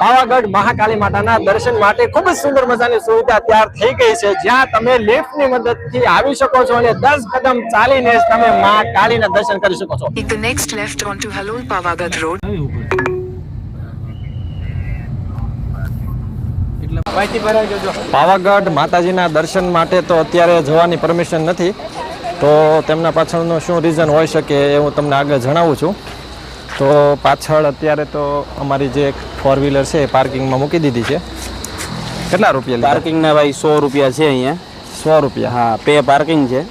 પાવાગઢ મહાકાળી માતાના દર્શન માટે ખૂબ જ સુંદર મજાની સુવિધા તૈયાર થઈ ગઈ છે, જ્યાં તમે લિફ્ટની મદદથી આવી શકો છો અને 10 કદમ ચાલીને જ તમે મા કાળીના દર્શન કરી શકો છો. Take the next left onto Halol Pavagadh Road. Pavagadh માતાજીના દર્શન માટે તો અત્યારે જવાની પરમિશન નથી, તો તેમના પાછળનું શું રીઝન હોઈ શકે એ હું તમને આગળ જણાવું છું. તો પાછળ અત્યારે તો અમારી જે ફોર વ્હીલર છે એ પાર્કિંગમાં મૂકી દીધી છે. કેટલા રૂપિયા પાર્કિંગના ભાઈ 100 રૂપિયા છે અહીંયા. 100 રૂપિયા? હા, પે પાર્કિંગ છે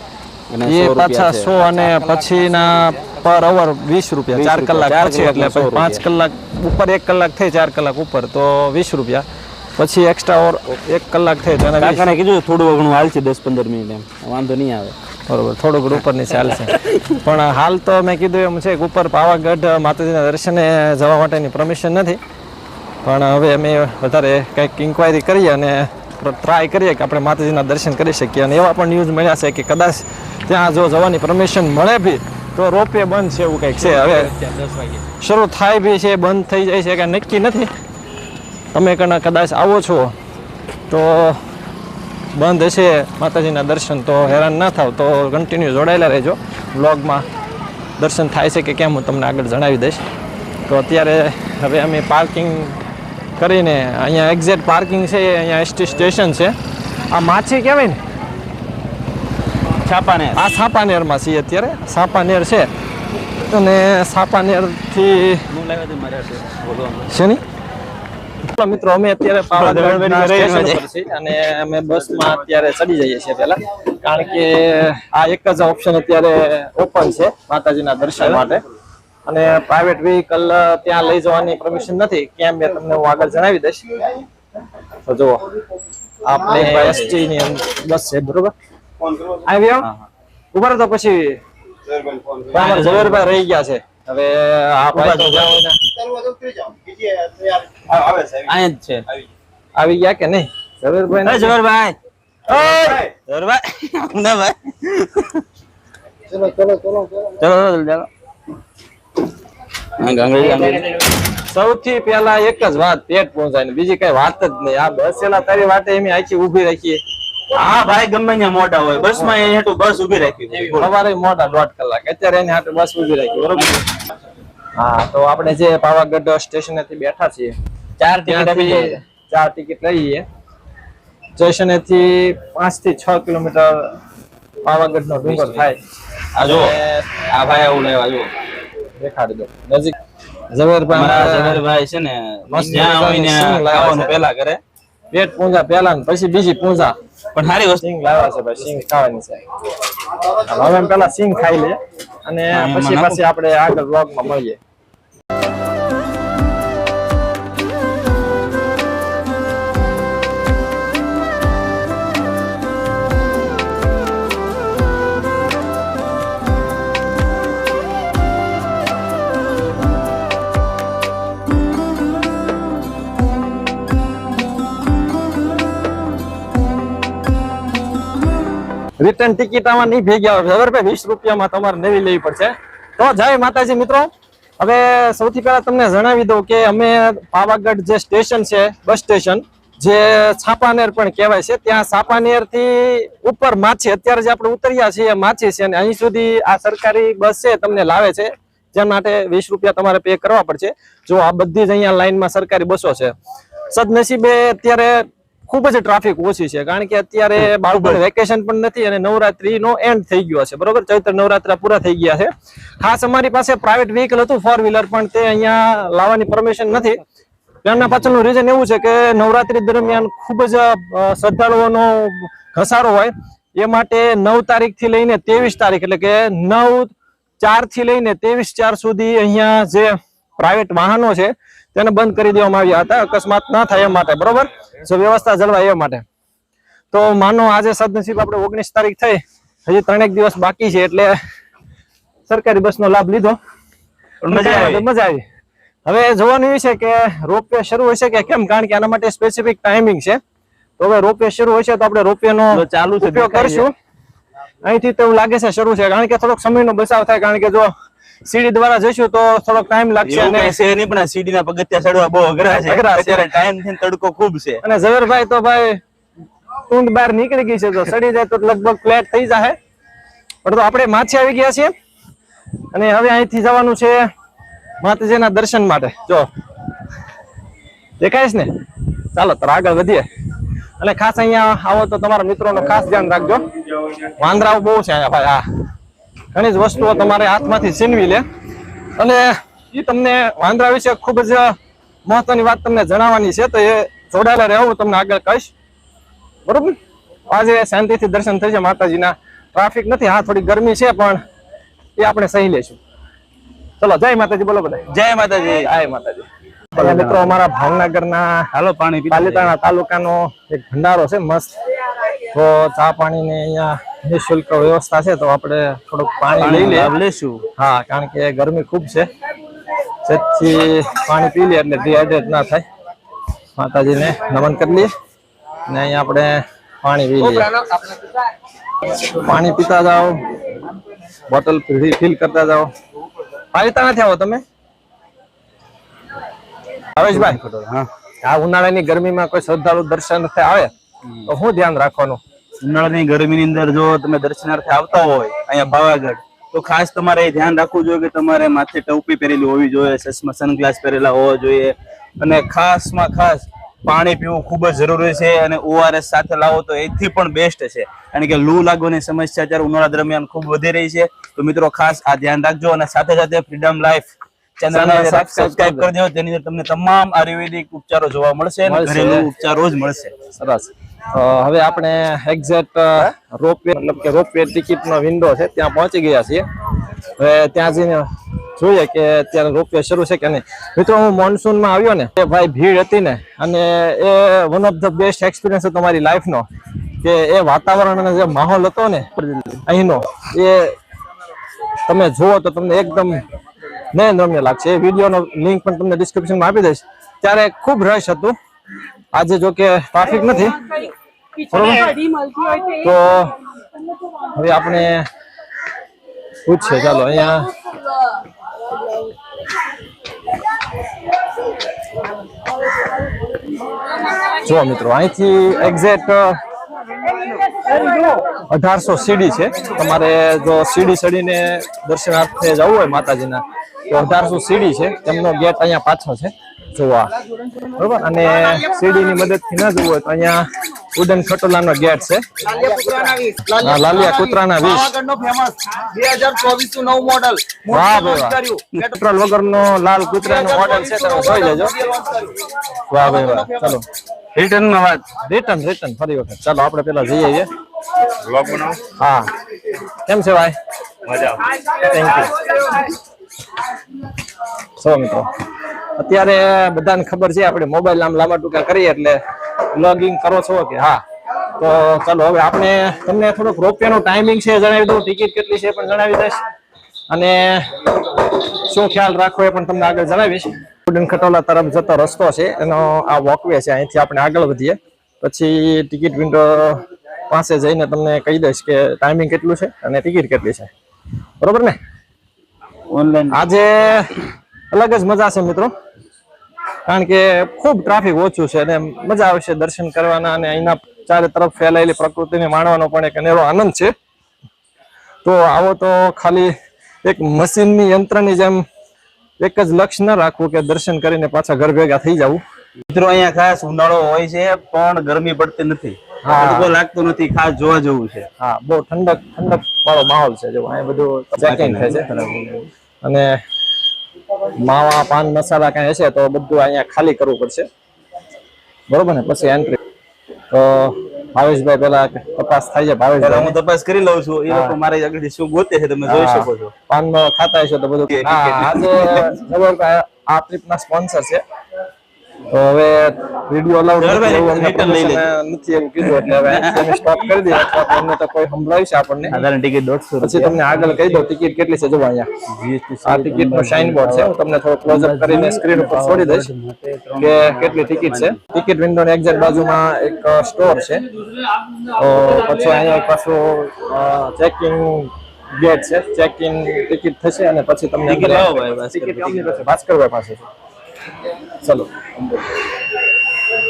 એ પાછા 100 અને પછીના પર અવર 20 રૂપિયા. 4 કલાક પછી એટલે 5 કલાક ઉપર 1 કલાક થઈ 4 કલાક ઉપર તો 20 રૂપિયા. પછી એક્સ્ટ્રા ઓર 1 કલાક થઈ તો કાકાને કીધું થોડું ઘણું હાલશે 10-15 મિનિટ એમ, વાંધો નહીં આવે. બરોબર, થોડું ઘણું ઉપરની ચાલશે. પણ હાલ તો મેં કીધું એમ છે કે ઉપર પાવાગઢ માતાજીના દર્શને જવા માટેની પરમિશન નથી, પણ હવે અમે વધારે કંઈક ઇન્ક્વાયરી કરીએ અને ટ્રાય કરીએ કે આપણે માતાજીના દર્શન કરી શકીએ. અને એવા પણ ન્યૂઝ મળ્યા છે કે કદાચ ત્યાં જો જવાની પરમિશન મળે બી તો રોપવે બંધ છે એવું કંઈક છે. હવે 10 વાગે શરૂ થાય બી છે, બંધ થઈ જાય છે કે નક્કી નથી. તમે કદાચ આવો છો તો બંધ હશે માતાજીના દર્શન, તો હેરાન ના થાવ, તો કન્ટિન્યુ જોડાયેલા રહેજો. વ્લોગમાં દર્શન થાય છે કે કેમ હું તમને આગળ જણાવી દઈશ. તો અત્યારે હવે અમે પાર્કિંગ કરીને અહીંયા એક્ઝેક્ટ પાર્કિંગ છે, અહીંયા એસટી સ્ટેશન છે. આ માછી કહેવાય ને, છાપાનેર. આ છાપાનેરમાં છીએ અત્યારે. છાપાનેર છે અને છાપાનેરથી શેની મિત્રો અમે અત્યારે પાવાગઢના સ્ટેશન પર છીએ અને અમે બસમાં અત્યારે ચડી જઈએ છીએ પહેલા, કારણ કે આ એક જ ઓપ્શન અત્યારે ઓપન છે માતાજીના દર્શન માટે. અને પ્રાઇવેટ વ્હીકલ ત્યાં લઈ જવાની પરમિશન નથી, કેમ મેં તમને હું આગળ જણાવી દઈશ. તો જુઓ આપણે એસટી ની બસ છે, બરોબર. આવ્યો ઉભા તો પછી ઝવેરભાઈ રહી ગયા છે. હવે આ ભાઈ તો જાવ ને આય જ છે. આવી ગયા કે નહીં ઝવેરભાઈ? ઝવેરભાઈ, ઝવેરભાઈ ના ભાઈ, ચલો ચલો ચલો ચલો ચાલો. સૌથી પહેલા એક જ વાત, પેટ પહોંચાય, બીજી કઈ વાત જ નહીં. આ બસ એલા તારી વાટે એમ આખી ઉભી રાખીએ. હા ભાઈ, ગમે ત્યાં મોટા હોય બસમાં એ હેઠું બસ ઉભી રાખી. સવારે મોટા 1.5 કલાક, અત્યારે એની હાટે બસ ઉભી રાખી, બરોબર. હા, તો આપણે જે પાવાગઢ સ્ટેશનેથી બેઠા છીએ, 4 ટિકિટ લઈએ. સ્ટેશનેથી 5 થી 6 કિલોમીટર પાવાગઢ નો ડુંગર થાય. આ જો આ ભાઈ આવું લેવા જો દેખાડી દો નજીક. ઝવેરભાઈ છે ને જ્યાં હોય ને ખાવાનું પહેલા કરે, પેટ પૂંજા પહેલા ને પછી બીજી પૂંજા. પણ સારી વસ્તુ સિંગ લાવ્યા છે ભાઈ, સિંગ ખાવાની છે. હવે એમ પેલા સિંગ ખાઈ લે અને પછી આપણે આગળ વ્લોગમાં મળીએ. રિટર્ન ટિકિટ આમાં નહીં ભેગી આવે ઝવેરભાઈ, 20 રૂપિયામાં તમારે નવી લેવી પડશે. તો જય માતાજી મિત્રો. હવે સૌથી પહેલા તમને જણાવી દઉં કે અમે પાવાગઢ જે સ્ટેશન છે, બસ સ્ટેશન જે છાપાનેર પણ કહેવાય છે, ત્યાં છાપાનેર થી ઉપર માછી, અત્યારે જે આપણે ઉતર્યા છીએ માછી છે, અને અહીં સુધી આ સરકારી બસ છે તમને લાવે છે, જેના માટે 20 રૂપિયા તમારે પે કરવા પડશે. જો આ બધી જ અહીંયા લાઈનમાં સરકારી બસો છે. સદનસીબે અત્યારે ખૂબ જ ટ્રાફિક ઓછી છે, કારણ કે અત્યારે બાળકોને વેકેશન પણ નથી અને નવરાત્રી નો એન્ડ થઈ ગયો છે, બરોબર. ચૈત્ર નવરાત્રા પૂરા થઈ ગયા છે. ખાસ અમારી પાસે પ્રાઇવેટ વ્હીકલ હતું 4 વ્હીલર, પણ તે અહીંયા લાવવાની પરમિશન નથી. તેના પાછળનું રીઝન એવું છે કે નવરાત્રી દરમિયાન ખૂબ જ શ્રદ્ધાળુઓનો ઘસારો હોય, એ માટે 9 તારીખથી લઈને 23 તારીખ એટલે કે 9/4 થી લઈને 23/4 સુધી અહીંયા જે પ્રાઇવેટ વાહનો છે તેને બંધ કરી દેવામાં આવ્યા હતા, અકસ્માત ના થાય એ માટે, બરોબર. જો વ્યવસ્થા જળવાય એ માટે. તો માનો આજે સદનસીબ આપણે 19 તારીખ થઈ, હજી 3 દિવસ બાકી છે, એટલે સરકારી બસનો લાભ લીધો, મજા આવી. હવે જોવાનું એ છે કે રોપવે શરૂ હશે કે કેમ, કારણ કે આના માટે સ્પેસિફિક ટાઈમિંગ છે. તો હવે રોપવે શરૂ હશે તો આપણે રોપવે નો ચાલુ ઉપયોગ કરશું. અહીંથી તો એવું લાગે છે શરૂ છે, કારણ કે થોડોક સમયનો બચાવ થાય, કારણ કે જો સીડી દ્વારા જઈશું તો થોડો ટાઈમ લાગશે એવું અને કઈ છે નહીં, પણ આ સીડીના પગથિયા ચડવા બહુ અઘરા છે. અઘરા છે. અત્યારે ટાઈમ થી તડકો ખૂબ છે. અને ઝવેરભાઈ તો ભાઈ ઊંઘ બહાર નીકળી ગઈ છે, તો સડી જાય તો લગભગ ફ્લેટ થઈ જાય. પણ તો આપણે માછી આવી ગયા છીએ અને હવે અહીંથી જવાનું છે માતાજીના દર્શન માટે. જો દેખાય છે ને? ચાલો તો આગળ વધીએ. અને ખાસ અહીંયા આવો તો તમારા મિત્રોનો ખાસ ધ્યાન રાખજો. વાંદરાઓ બહુ છે અહીંયા ભાઈ. ઘણી જ વસ્તુઓ તમારે હાથમાંથી છીનવી લે. અને એ તમને વાંદરા વિશે ખૂબ જ મહત્વની વાત તમને જણાવવાની છે, તો એ જોડાયેલા રહેવું તમને આગળ કહીશ. બરોબર? આજે શાંતિથી દર્શન થઈ જાય માતાજીના. ટ્રાફિક નથી. હા, થોડી ગરમી છે પણ એ આપણે સહી લેશું. ચલો, જય માતાજી બોલો બધા. જય માતાજી. જય માતાજી. બધા મિત્રો, અમારા ભાવનગરના હાલો પાણી પી. પાલીતાણા તાલુકાનો એક ભંડારો છે મસ્ત. તો ચા પાણીની અહીંયા નિઃશુલ્ક વ્યવસ્થા છે, તો આપણે થોડુંક પાણી લઈ લઈએ. લેશું. હા, કારણ કે ગરમી ખૂબ છે. જેથી પાણી પી લઈએ એટલે ડિહાઇડ્રેટ ના થાય. માતાજીને નમન કરી લઈએ અને અહીંયા આપણે પાણી પી લઈએ. પાણી પીતા જાઓ, બોટલ ફિલ કરતા જાઓ. પાલીતાણાથી આવો તમે? ભાવેશભાઈ, હા, આ ઉનાળાની ગરમીમાં કોઈ શ્રદ્ધાળુ દર્શનાર્થે આવે તો શું ધ્યાન રાખવાનું? ઉનાળાની ગરમીની અંદર જો તમે દર્શનાર્થે આવતા હોય અહીંયા પાવાગઢ, તો ખાસ તમારે એ ધ્યાન રાખવું જોઈએ કે તમારે માથે ટોપી પહેરેલી હોવી જોઈએ, ચશ્મા સનગ્લાસ પહેરેલા હોવા જોઈએ, અને ખાસમાં ખાસ પાણી પીવું ખૂબ જ જરૂરી છે. અને ORS સાથે લાવો તો એથી પણ બેસ્ટ છે, કારણ કે લૂ લાગવાની સમસ્યા અત્યારે ઉનાળા દરમિયાન ખૂબ વધી રહી છે. તો મિત્રો ખાસ આ ધ્યાન રાખજો. અને સાથે સાથે ફ્રીડમ લાઈફ ચેનલને સબસ્ક્રાઇબ કરી દો. તેની અંદર તમને તમામ આયુર્વેદિક ઉપચારો જોવા મળશે અને ઘરેલું ઉપચારો જ મળશે. સરસ. હવે આપણે એક્ઝેક્ટ રોપવે મતલબ કે રોપવે ટિકિટનો વિન્ડો છે ત્યાં પહોંચી ગયા છીએ. હવે ત્યાં જઈને જોઈએ કે અત્યારે રોપવે શરૂ છે કે નહીં. મિત્રો, હું મોન્સૂનમાં આવ્યો ને, એ ભાઈ ભીડ હતી ને, અને એ one of the best experience હતો મારી લાઈફનો. કે એ વાતાવરણ અને જે માહોલ હતો ને અહીંનો, એ તમે જુઓ તો તમને એકદમ નયનરમ્ય લાગશે. એ વિડીયોનો લિંક પણ તમને ડિસ્ક્રિપ્શનમાં આપી દઈશ. ત્યારે ખૂબ રશ હતું. આજે જો કે ટ્રાફિક નથી, બરોબર? તો હવે આપણે પૂછીએ. ચાલો, અહીંયા જો મિત્રો, અહીંથી એક્ઝેક્ટ 1800 સીડી છે. તમારે જો સીડી ચડીને દર્શનાર્થે જવું હોય માતાજીના, તો 1800 સીડી છે. તેમનો ગેટ અહીંયા પાછો છે, જોવા, બરોબર? અને સીડીની મદદથી ના જવું હોય તો અહીંયા ઉડન ખટોલાનો ગેટ છે. લાલિયા કૂતરાના 2024 નું નવું મોડલ. વાહ ભાઈ વાહ. પેટ્રોલ વગરનો લાલ કૂતરાનો મોડલ છે, તમે જોઈ લેજો. વાહ ભાઈ વાહ. ચલો, રિટર્ન માં વાત. રિટર્ન ફરી વખત. ચાલો, આપણે પેલા જઈએ. હા, કેમ છે ભાઈ? મજા. Thank you. સો મિત્રો, અત્યારે બધાને ખબર છે આપણે મોબાઈલ આમ લાંબા ટૂંકા કરીએ એટલે લોગિંગ કરો છો કે હા. તો ચાલો, હવે આપણે તમને થોડોક રોપવે નો ટાઈમિંગ છે જણાવી દઉં, ટિકિટ કેટલી છે પણ જણાવી દઈશ, અને શું ખ્યાલ રાખવો એ પણ તમને આગળ જણાવીશ. ઉડન ખટોલા તરફ જતો રસ્તો છે, એનો આ વોકવે છે. અહીંથી આપણે આગળ વધીએ પછી ટિકિટ વિન્ડો પાસે જઈને તમને કહી દઈશ કે ટાઈમિંગ કેટલું છે અને ટિકિટ કેટલી છે, બરોબર ને? ઓનલાઈન આજે અલગ જ મજા છે મિત્રો, કારણ કે ખૂબ ટ્રાફિક ઓછું છે અને મજા આવશે દર્શન કરવાના. અને અહીંના ચારે તરફ ફેલાયેલી પ્રકૃતિને માણવાનો પણ એક અનેરો આનંદ છે. તો આવો તો ખાલી એક મશીનની યંત્રની જેમ એક જ લક્ષ્ય ન રાખવું કે દર્શન કરીને પાછા ઘર ભેગા થઈ જવું. મિત્રો, અહીંયા ખાસ ઉનાળો હોય છે પણ ગરમી પડતી નથી, તડકો લાગતો નથી, ખાસ જોવા જેવું છે. હા, બહુ ઠંડક વાળો માહોલ છે. જો અહીં બધું ચેકિંગ થાય છે, અને માવા પાન મસાલા કઈ હશે તો બધું અહીંયા ખાલી કરવું પડશે, બરોબર ને? પછી એન્ટ્રી. તો ભાવેશભાઈ પેલા તપાસ થાય છે. ભાવેશભાઈ, હું તપાસ કરી લઉં છું. એ લોકો મારી આગળથી શું ગોતે છે તમે જોઈ શકો છો. પાન ખાતા હશો તો બધું. આજે આ ટ્રીપ ના સ્પોન્સર છે. તો હવે વિડિયો અલાઉડ નથી એવું કીધું, એટલે હવે સ્ટોપ કરી દઈએ. અથવા તમને તો કોઈ સંભળાય છે આપણને. સાધારણ ટિકિટ 150. પછી તમને આગળ કહી દો ટિકિટ કેટલી છે. જો અહીંયા આ ટિકિટ નો સાઇન બોર્ડ છે. હું તમને થોડો ક્લોઝઅપ કરીને સ્ક્રીન ઉપર છોડી દઈશ કે કેટલી ટિકિટ છે. ટિકિટ વિન્ડો ની એક્ઝેક્ટ બાજુમાં એક સ્ટોર છે. તો પછી અહીંયા પાછું ચેકિંગ ગેટ છે, ચેક ઇન ટિકિટ થશે અને પછી તમને ટિકિટ લાવો ભાઈ, ટિકિટ આપની પાસે ભાસ્કરભાઈ પાસે છે. ચલો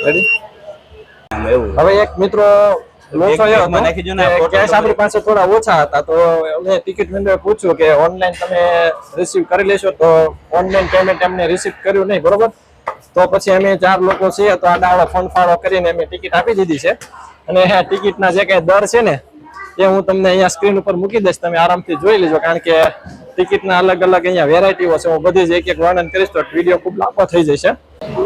રેડી. એવું હવે એક મિત્રો લોચો એક એવો મિનિટમાં નાખી દો ને, હતો ફોટો કે કેશ તો આપણી પાસે થોડા ઓછા હતા, તો અમે ટિકિટ વેન્ડરે પૂછ્યું કે ઓનલાઈન તમે રિસીવ કરી લેશો, તો ઓનલાઈન પેમેન્ટ એમને રિસીવ કર્યું નહીં, બરોબર. તો પછી અમે 4 લોકો છીએ, તો આડા ફોન ફાળો કરીને અમે ટિકિટ આપી દીધી છે. અને આ ટિકિટના જે કઈ દર છે ને એ હું તમને અહીંયા સ્ક્રીન ઉપર મૂકી દઈશ, તમે આરામથી જોઈ લેજો. કારણ કે ટિકિટના અલગ અલગ અહીંયા વેરાયટીઓ છે, હું બધી જ એક એક વર્ણન કરીશ તો વિડીયો ખૂબ લાંબો થઈ જશે.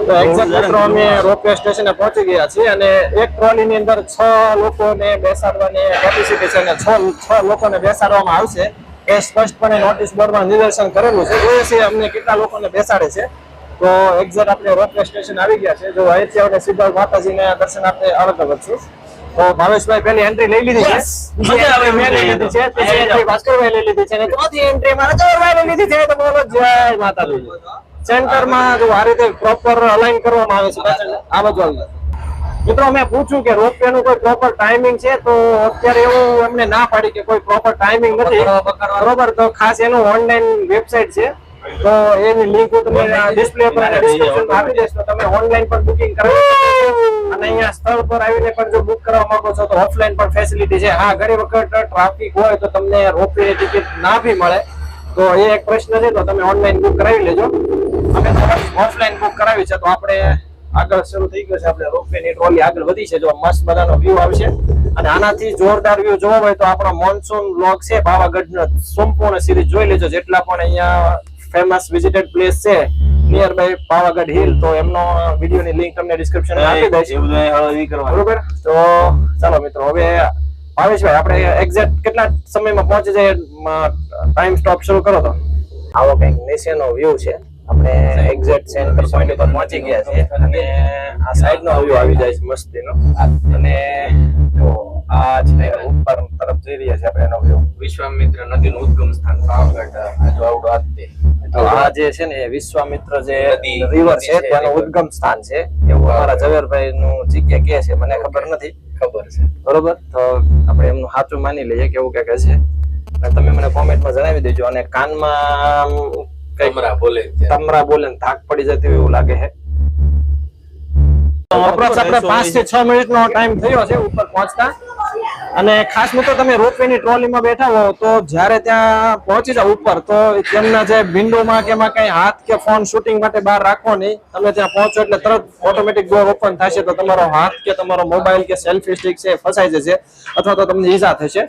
તો એક્ઝેક્ટ મિત્રો અમે રોપવે સ્ટેશને પહોંચી ગયા છીએ અને એક ટ્રોલીની અંદર 6 લોકોને બેસાડવાની કેપેસિટી છે અને 6 લોકોને બેસાડવામાં આવશે. એ સ્પષ્ટપણે નોટિસ બોર્ડમાં નિદર્શન કરેલું છે. જોઈએ છીએ અમને કેટલા લોકોને બેસાડે છે. તો એક્ઝેક્ટ આપણે રોપવે સ્ટેશન આવી ગયા છે. જો અહીંથી આપણે સીધા માતાજીને દર્શન આપણે આગળ વધશું. તો ભાવેશભાઈ પહેલી એન્ટ્રી લઈ લીધી છે, બીજી entry મેં લઈ લીધી છે, ત્રીજી entry ભાસ્કરભાઈ લઈ લીધી છે અને ચોથી એન્ટ્રી મારા જવરભાઈ લઈ લીધી છે. તો બોલો જય માતાજી. સેન્ટરમાં જો આ રીતે પ્રોપર અલાઈન કરવામાં આવે છે. આ બાજુ આવી જાઓ. મિત્રો મેં પૂછ્યું કે રોપવે નું કોઈ પ્રોપર ટાઈમિંગ છે, તો અત્યારે એવું એમને ના પાડી કે કોઈ પ્રોપર ટાઈમિંગ નથી, બરોબર. તો ખાસ એનું ઓનલાઈન વેબસાઇટ છે, તો એની લિંક હું તમને ડિસ્પ્લે પર અને ડિસ્ક્રિપ્શનમાં આપી દઈશ. તો તમે ઓનલાઈન પણ બુકિંગ કરાવી શકો છો અને અહીંયા સ્થળ પર આવીને પણ જો બુક કરવા માંગો છો તો ઓફલાઈન પણ ફેસિલિટી છે. હા, ઘણી વખત ટ્રાફિક હોય તો તમને રોપવેની ટિકિટ ના બી મળે, તો એ એક પ્રશ્ન છે. તો તમે ઓનલાઈન બુક કરાવી લેજો. અમે ઓફલાઈન બુક કરાવી છે, તો આપણે આગળ શરૂ થઈ ગયો છે. આપણે રોપવેની ટ્રોલી આગળ વધી છે. જો મસ્ત મજાનો વ્યૂ આવશે અને આનાથી જોરદાર વ્યૂ જોવો હોય તો આપણો મોન્સૂન વ્લોગ છે પાવાગઢનો સંપૂર્ણ સિરીઝ જોઈ લેજો. જેટલા પણ અહીંયા ફેમસ વિઝિટેડ પ્લેસ છે નિયર બાય પાવાગઢ હિલ, તો એમનો વિડીયોની લિંક તમને ડિસ્ક્રિપ્શનમાં આપી દઈશ, બરોબર. તો ચાલો મિત્રો, હવે ભાવેશભાઈ આપણે એક્ઝેક્ટ કેટલા સમયમાં પહોંચી જાય, ટાઈમ સ્ટોપ શરૂ કરો. તો આવો કંઈક નીચેનો વ્યૂ છે. આપણે એક્ઝેક્ટ સેન્ટર પોઈન્ટ પર પહોંચી ગયા છીએ અને આ સાઈડનો વ્યૂ આવી જાય છે મસ્તીનો. અને જો આ છે ઉપર તરફ જઈ રહ્યા છે આપણે એનો વ્યૂ. વિશ્વામિત્ર નદીનું ઉદ્ગમ સ્થાન પાવાગઢ આજુ આવડો હાથથી. તો આ જે છે ને એ વિશ્વામિત્ર જે રિવર છે ત્યાંનું ઉદ્ગમ સ્થાન છે એવું અમારા ઝવેરભાઈ નું જગ્યા કે છે, મને ખબર નથી, ખબર છે. બરોબર. તો આપણે એમનું સાચું માની લઈએ કે એવું કે છે. અને તમે મને કોમેન્ટમાં જણાવી દેજો. અને કાનમાં તમરા બોલે તમરા બોલે ને થાક પડી જતી એવું લાગે છે. અપ્રોક્સ આપણે 5 થી 6 મિનિટનો ટાઈમ થયો છે ઉપર પહોંચતા. અને ખાસ મિત્રો તમે રોપવેની ટ્રોલીમાં બેઠા હો તો જ્યારે ત્યાં પહોંચી જાવ ઉપર, તો તેમના જે વિન્ડોમાં કે એમાં કઈ હાથ કે ફોન શૂટિંગ માટે બહાર રાખવો નહીં. તમે ત્યાં પહોંચો એટલે તરત ઓટોમેટિક ડોર ઓપન થશે, તો તમારો હાથ કે તમારો મોબાઈલ કે સેલ્ફી સ્ટિક છે ફસાઈ જશે અથવા તો તમને ઈજા થશે.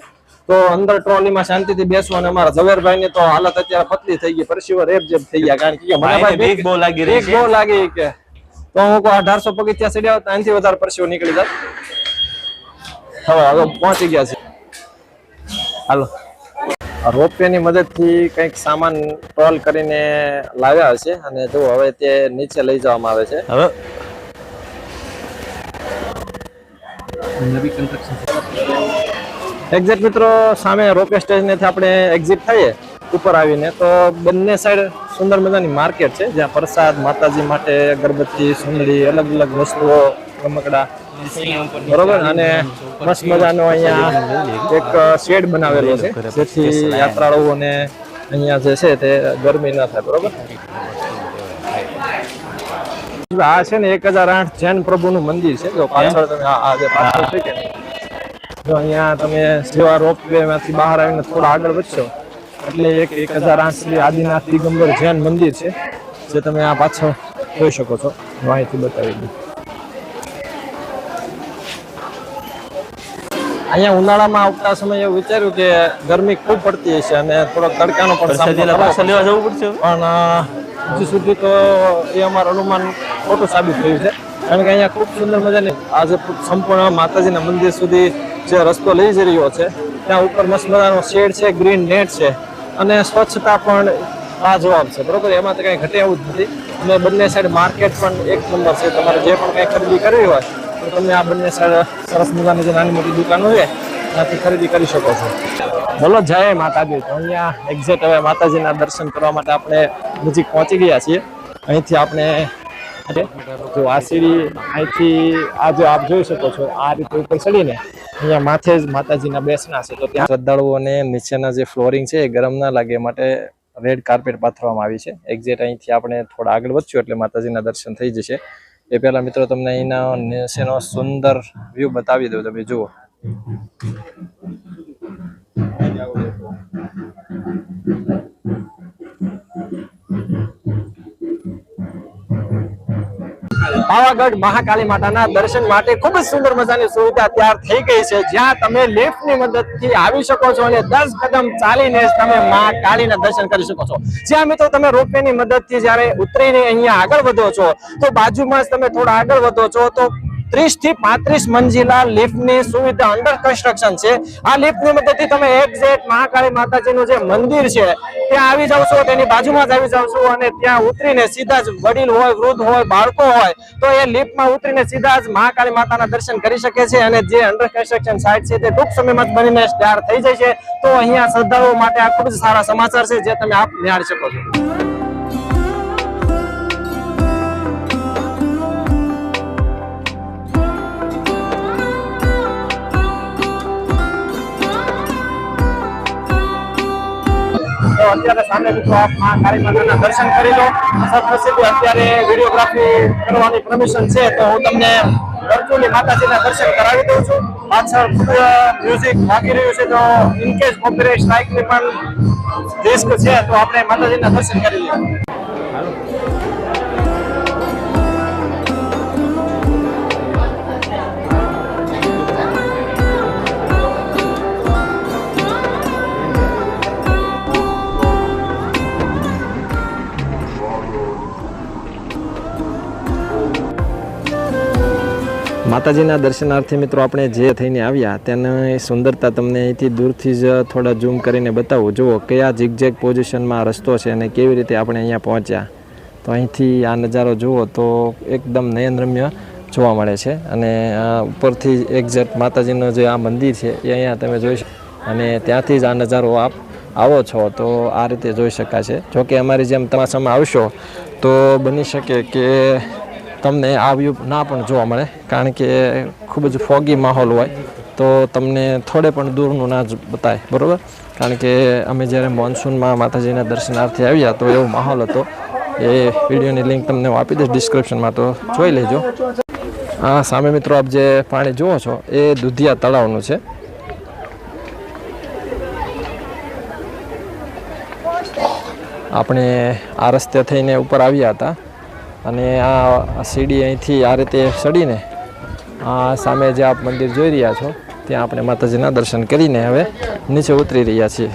તો અંદર ટ્રોલીમાં શાંતિથી બેસવું. અને અમારા ઝવેરભાઈ ની તો હાલત અત્યારે પતલી થઈ ગઈ, પરસીવો રેપ જેપ થઈ ગયા. કારણ કે મને બીક બહુ લાગી રહી છે. બહુ લાગી કે તો હું 1800 પગથિયા ચડ્યા હોત, આનાથી વધારે પરસીવો નીકળી જાત. હવે પહોંચી ગયા છે. હાલો, રોપવે ની મદદથી કંઈક સામાન ટોલ કરીને લાવ્યા હશે અને જો હવે તે નીચે લઈ જવામાં આવે છે. હવે નવી કન્સ્ટ્રક્શન એક્ઝેક્ટ મિત્રો સામે રોપવે સ્ટેશનેથી આપણે એક્ઝિટ થઈએ ઉપર આવીને, તો બંને સાઈડ સુંદર મજાની માર્કેટ છે જ્યાં પ્રસાદ, માતાજી માટે અગરબત્તી, સુંદરી, અલગ અલગ વસ્તુઓ, રમકડા, બરોબર. અને મસ્ત મજાનો અહીંયા એક શેડ બનાવેલો છે જેથી યાત્રાળુઓને અહીંયા જે છે તે ગરમી ન થાય, બરોબર. આ છે ને 1008 જૈન પ્રભુનું મંદિર છે. જો પાછળ તમે આ જે પાછળ છે કે જો અહીંયા તમે જેવા રોપવે માંથી બહાર આવીને થોડા આગળ વધશો એટલે એક 1008 શ્રી આદિનાથ દિગંબર જૈન મંદિર છે જે તમે આ પાછળ જોઈ શકો છો. હું અહીંથી બતાવી દઉં. અહીંયા ઉનાળામાં આવતા સમયે એવું વિચાર્યું કે ગરમી ખૂબ પડતી હશે અને થોડોક તડકાનો પણ સામનો કરવો પાછા લેવા જવું પડશે. પણ હજુ સુધી તો એ અમારું અનુમાન ખોટું સાબિત થયું છે. કારણ કે અહીંયા ખૂબ સુંદર મજાની આજે સંપૂર્ણ માતાજીના મંદિર સુધી જે રસ્તો લઈ જઈ રહ્યો છે ત્યાં ઉપર મસ્ત મજાનો શેડ છે, ગ્રીન નેટ છે અને સ્વચ્છતા પણ લાજવાબ છે, બરોબર. એમાં તો કઈ ઘટે એવું જ નથી. અને બંને સાઈડ માર્કેટ પણ એક નંબર છે. તમારે જે પણ કઈ ખરીદી કરવી હોય તો તમે આ બંને સાઈડ સરસ મજાની જે નાની મોટી દુકાનો છે ત્યાંથી ખરીદી કરી શકો છો. બોલો જય માતાજી. તો અહીંયા એક્ઝેક્ટ હવે માતાજીના દર્શન કરવા માટે આપણે નજીક પહોંચી ગયા છીએ. અહીંથી આપણે જો આ સીડી અહીંથી આ જો આપ જોઈ શકો છો આ રીતે ઉપર ચડીને અહીંયા માથે જ માતાજીના બેસના છે, તો ત્યાં શ્રદ્ધાળુઓને નીચેના જે ફ્લોરિંગ છે એ ગરમ ના લાગે માટે રેડ કાર્પેટ પાથરવામાં આવી છે. એક્ઝેક્ટ અહીંથી આપણે થોડા આગળ વધશું એટલે માતાજીના દર્શન થઈ જશે. એ પહેલા મિત્રો તમને અહીંના નીચેનો સુંદર વ્યૂ બતાવી દઉં, તમે જુઓ. પાવાગઢ મહાકાળી માતાના દર્શન માટે ખૂબ જ સુંદર મજાની સુવિધા તૈયાર થઈ ગઈ છે, જ્યાં તમે લિફ્ટની મદદથી આવી શકો છો અને 10 કદમ ચાલીને તમે મા કાળીના દર્શન કરી શકો છો. જ્યાં મિત્રો તમે રોપવેની મદદથી જ્યારે ઉતરીને અહીંયા આગળ વધો છો તો બાજુમાં જ તમે થોડા આગળ વધો છો તો 30 થી 35 મંજિલા લિફ્ટની સુવિધા અંડર કન્સ્ટ્રક્શન છે. આ લિફ્ટની મદદથી તમે એક્ઝેક્ટ મહાકાળી માતાજીનું જે મંદિર છે ત્યાં આવી જાવ છો, તેની બાજુમાં જ આવી જાવ છો અને ત્યાં ઉતરીને સીધા જ વડીલ હોય, વૃદ્ધ હોય, બાળકો હોય તો એ લિફ્ટમાં ઉતરીને સીધા જ મહાકાળી માતાના દર્શન કરી શકે છે. અને જે અંડર કન્સ્ટ્રક્શન સાઇટ છે તે ટૂંક સમયમાં જ બનીને તૈયાર થઈ જાય છે. તો અહીંયા શ્રદ્ધાળુઓ માટે આ ખૂબ જ સારા સમાચાર છે જે તમે આપ નિહાળી શકો છો. તો અત્યારે સામે મિત્રો આપ મહાકાળી માતાના દર્શન કરી લો. સદનસીબે અત્યારે વિડીયોગ્રાફી કરવાની પરમિશન છે તો હું તમને વર્ચ્યુઅલી માતાજીના દર્શન કરાવી દઉં છું. પાછળ મ્યુઝિક વાગી રહ્યું છે તો ઇનકેસ કોપીરાઇટ સ્ટ્રાઇકની પણ રિસ્ક છે તો આપણે માતાજીના દર્શન કરી લઈએ. માતાજીના દર્શનાર્થે મિત્રો આપણે જે થઈને આવ્યા તેની સુંદરતા તમને અહીંથી દૂરથી જ થોડા ઝૂમ કરીને બતાવું. જુઓ કયા ઝિગઝેગ પોઝિશનમાં રસ્તો છે અને કેવી રીતે આપણે અહીંયા પહોંચ્યા. તો અહીંથી આ નજારો જુઓ તો એકદમ નયનરમ્ય જોવા મળે છે. અને ઉપરથી એક્ઝેક્ટ માતાજીનું જે આ મંદિર છે એ અહીંયા તમે જોઈ શકો અને ત્યાંથી જ આ નજારો આપ આવો છો તો આ રીતે જોઈ શકાશે. જોકે અમારી જેમ તમાશામાં આવશો તો બની શકે કે તમને આ વ્યૂ ના પણ જોવા મળે, કારણ કે ખૂબ જ ફોગી માહોલ હોય તો તમને થોડે પણ દૂરનું ના જ બતાય, બરાબર. કારણ કે અમે જ્યારે મોન્સૂનમાં માતાજીના દર્શનાર્થે આવ્યા તો એવો માહોલ હતો. એ વિડીયોની લિંક તમને હું આપી દઈશ ડિસ્ક્રિપ્શનમાં, તો જોઈ લેજો. આ સામે મિત્રો આપ જે પાણી જુઓ છો એ દુધિયા તળાવનું છે. આપણે આ રસ્તે થઈને ઉપર આવ્યા હતા અને આ સીડી અહીંથી આ રીતે ચડીને આ સામે જે આપ મંદિર જોઈ રહ્યા છો ત્યાં આપણે માતાજીના દર્શન કરીને હવે નીચે ઉતરી રહ્યા છીએ.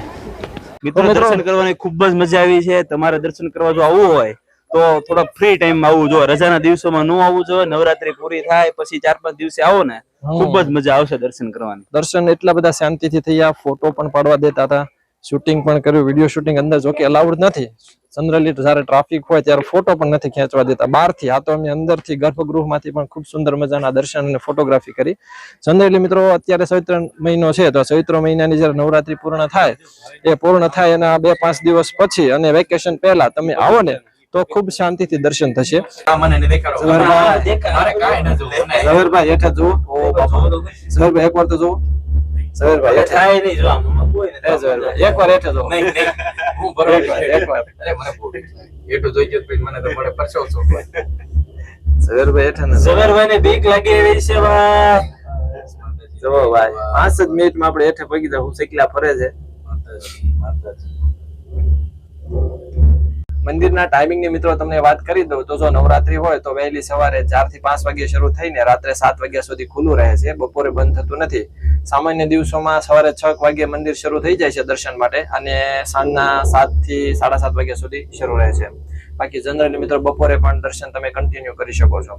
મિત્રો દર્શન કરવાની ખૂબ જ મજા આવી છે. તમારે દર્શન કરવા જો આવવું હોય તો થોડા ફ્રી ટાઈમમાં આવવું જોઈએ, રજાના દિવસોમાં ન આવવું જોઈએ. નવરાત્રી પૂરી થાય પછી 4-5 દિવસે આવો ને ખૂબ જ મજા આવશે દર્શન કરવાની. દર્શન એટલા બધા શાંતિથી થયા, ફોટો પણ પાડવા દેતા હતા, શૂટિંગ પણ કર્યું. વિડીયો શૂટિંગ અંદર જોકે અલાઉડ નથી, જનરલી જયારે ટ્રાફિક હોય ત્યારે ફોટો પણ નથી ખેંચવા દેતા બહારથી. આ તો અમે અંદરથી ગર્ભગૃહમાંથી પણ ખૂબ સુંદર મજાના દર્શન અને ફોટોગ્રાફી કરી. જનરલી મિત્રો અત્યારે ચૈત્ર મહિનો છે તો ચૈત્ર મહિનાની જયારે નવરાત્રી પૂર્ણ થાય એ પૂર્ણ થાય એના 2-5 દિવસ પછી અને વેકેશન પહેલા તમે આવો ને તો ખૂબ શાંતિથી દર્શન થશે. ઝવેરભાઈ હેઠે જુઓ, ઝવેરભાઈ એકવાર તો જુઓ. ઝવેરભાઈ થાય નહીં જો એકવાર હેઠે જુઓ. ઝવેરભાઈ ને બીક લાગી રહી છે ભાઈ. જુઓ ભાઈ 5 જ મિનિટમાં આપણે હેઠે પગી જાવ. શેકલા ફરે છે. મંદિરના ટાઈમિંગની મિત્રો તમને વાત કરી દઉં તો જો નવરાત્રી હોય તો વહેલી સવારે 4 થી 5 વાગે શરૂ થઈને રાત્રે 7 વાગ્યા સુધી ખુલ્લું રહે છે. બપોરે બંધ થતું નથી. સામાન્ય દિવસોમાં સવારે 6 વાગે મંદિર શરૂ થઈ જાય છે દર્શન માટે અને સાંજના 7 થી 7:30 વાગ્યા સુધી શરૂ રહે છે. બાકી જનરલી મિત્રો બપોરે પણ દર્શન તમે કન્ટિન્યુ કરી શકો છો.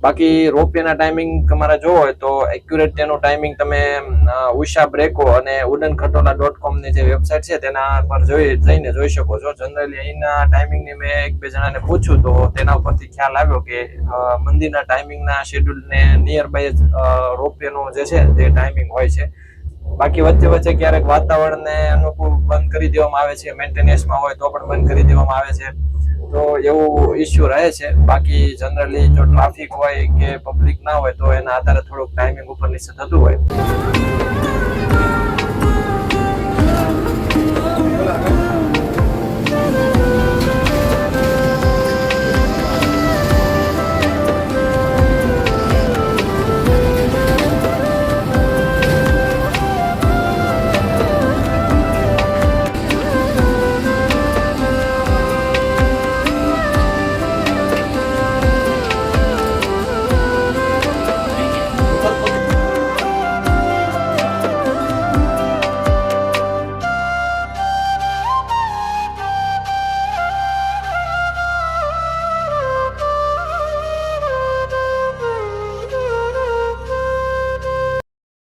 બાકી રોપવેના ટાઈમિંગ તમારે જોવો હોય તો એક્યુરેટ તેનો ટાઈમિંગ તમે ઉષા બ્રેકો અને udankhatola.com ની જે વેબસાઇટ છે તેના પર જઈને જોઈ શકો છો. જનરલી અહીંના ટાઈમિંગની મેં 1-2 જણાને પૂછ્યું તો તેના ઉપરથી ખ્યાલ આવ્યો કે મંદિરના ટાઈમિંગના શેડ્યુલને નિયર બાય રોપવેનો જે છે તે ટાઈમિંગ હોય છે. બાકી વચ્ચે વચ્ચે ક્યારેક વાતાવરણને અનુકૂળ બંધ કરી દેવામાં આવે છે, મેન્ટેનન્સમાં હોય તો પણ બંધ કરી દેવામાં આવે છે. તો એવું ઇસ્યુ રહે છે. બાકી જનરલી જો ટ્રાફિક હોય કે પબ્લિક ના હોય તો એના આધારે થોડુંક ટાઈમિંગ ઉપર નીચે થતું હોય.